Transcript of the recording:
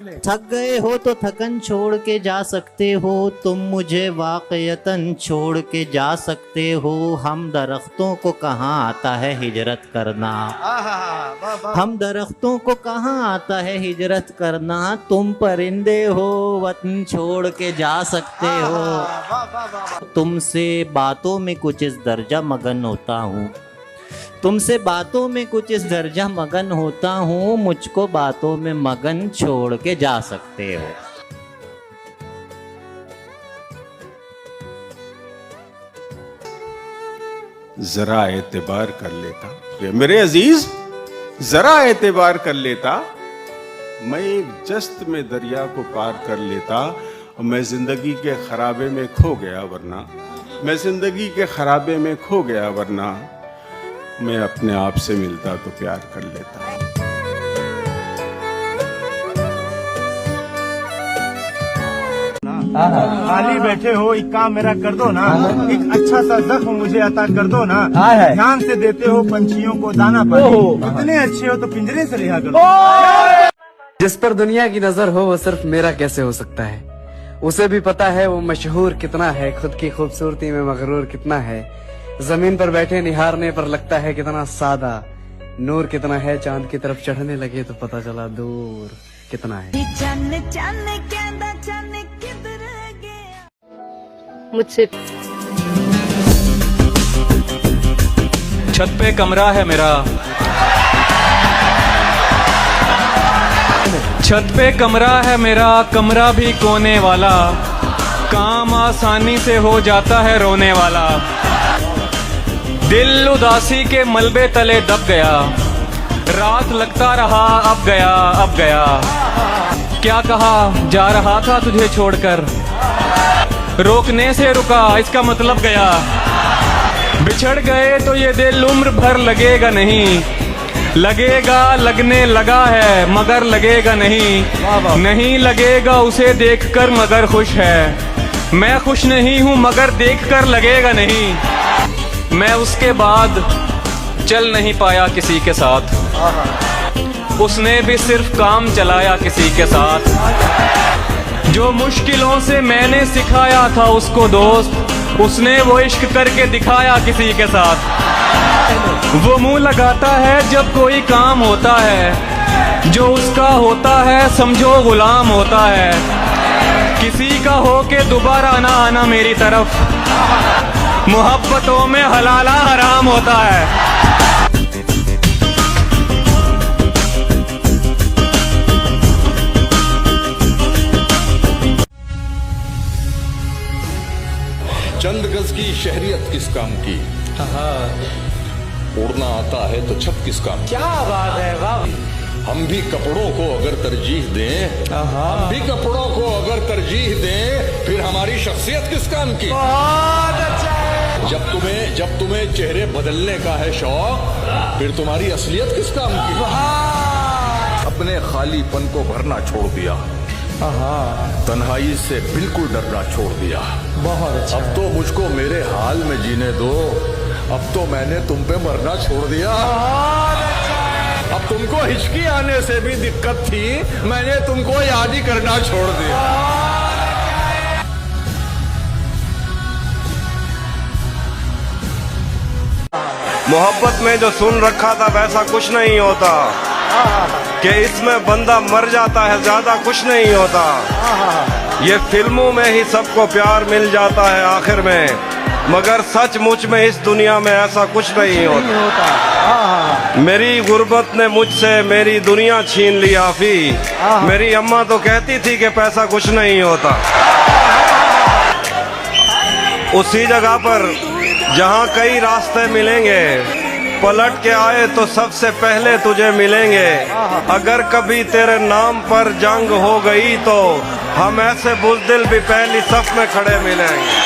थक गए हो तो थकन छोड़ के जा सकते हो, तुम मुझे वाक़यतन छोड़ के जा सकते हो। हम दरख्तों को कहाँ आता है हिजरत करना, हम दरख्तों को कहाँ आता है हिजरत करना। तुम परिंदे हो वतन छोड़ के जा सकते हो। तुमसे बातों में कुछ इस दर्जा मगन होता हूँ, तुमसे बातों में कुछ इस दर्जा मगन होता हूँ, मुझको बातों में मगन छोड़ के जा सकते हो। जरा एतबार कर लेता मेरे अजीज, जरा एतबार कर लेता, मैं एक जस्त में दरिया को पार कर लेता। मैं जिंदगी के खराबे में खो गया वरना, मैं जिंदगी के खराबे में खो गया वरना, मैं अपने आप से मिलता तो प्यार कर लेता। खाली बैठे हो, एक काम मेरा कर दो ना, एक अच्छा सा जख्म मुझे अता कर दो ना। ध्यान से देते हो पंछियों को दाना पानी, इतने अच्छे हो तो पिंजरे से रिहा कर दो। जिस पर दुनिया की नजर हो वो सिर्फ मेरा कैसे हो सकता है, उसे भी पता है वो मशहूर कितना है, खुद की खूबसूरती में मगरूर कितना है। जमीन पर बैठे निहारने पर लगता है कितना सादा, नूर कितना है, चांद की तरफ चढ़ने लगे तो पता चला दूर कितना है। मुझसे छत पे कमरा है मेरा, छत पे कमरा है मेरा, कमरा भी कोने वाला, काम आसानी से हो जाता है रोने वाला। दिल उदासी के मलबे तले दब गया, रात लगता रहा अब गया अब गया। क्या कहा जा रहा था तुझे छोड़कर, रोकने से रुका इसका मतलब गया। बिछड़ गए तो ये दिल उम्र भर लगेगा नहीं, लगेगा लगने लगा है मगर लगेगा नहीं, नहीं लगेगा उसे देखकर मगर खुश है। मैं खुश नहीं हूँ मगर देखकर लगेगा नहीं। मैं उसके बाद चल नहीं पाया किसी के साथ, उसने भी सिर्फ काम चलाया किसी के साथ। जो मुश्किलों से मैंने सिखाया था उसको दोस्त, उसने वो इश्क करके दिखाया किसी के साथ। वो मुंह लगाता है जब कोई काम होता है, जो उसका होता है समझो गुलाम होता है। किसी का हो के दोबारा ना आना मेरी तरफ, मोहब्बतों में हलाला हराम होता है। चंद गज की शहरियत किस काम की, उड़ना आता है तो छत किस काम की। क्या बात है, वाह। हम भी कपड़ों को अगर तरजीह दें, हम भी कपड़ों को अगर तरजीह दें, फिर हमारी शख्सियत किस काम की। बहुत अच्छा है। जब तुम्हें चेहरे बदलने का है शौक, फिर तुम्हारी असलियत किस काम की। अपने खालीपन को भरना छोड़ दिया, तन्हाई से बिल्कुल डरना छोड़ दिया। बहुत अच्छा। अब तो मुझको मेरे हाल में जीने दो, अब तो मैंने तुम पे मरना छोड़ दिया। अब तुमको हिचकी आने से भी दिक्कत थी, मैंने तुमको याद ही करना छोड़ दिया। मोहब्बत में जो सुन रखा था वैसा कुछ नहीं होता, कि इसमें बंदा मर जाता है ज्यादा कुछ नहीं होता। ये फिल्मों में ही सबको प्यार मिल जाता है आखिर में, मगर सचमुच में इस दुनिया में ऐसा कुछ नहीं होता। मेरी गुर्बत ने मुझसे मेरी दुनिया छीन ली आफी, मेरी अम्मा तो कहती थी कि पैसा कुछ नहीं होता। उसी जगह पर जहाँ कई रास्ते मिलेंगे, पलट के आए तो सबसे पहले तुझे मिलेंगे। अगर कभी तेरे नाम पर जंग हो गई तो हम ऐसे बुज़दिल भी पहली सफ में खड़े मिलेंगे।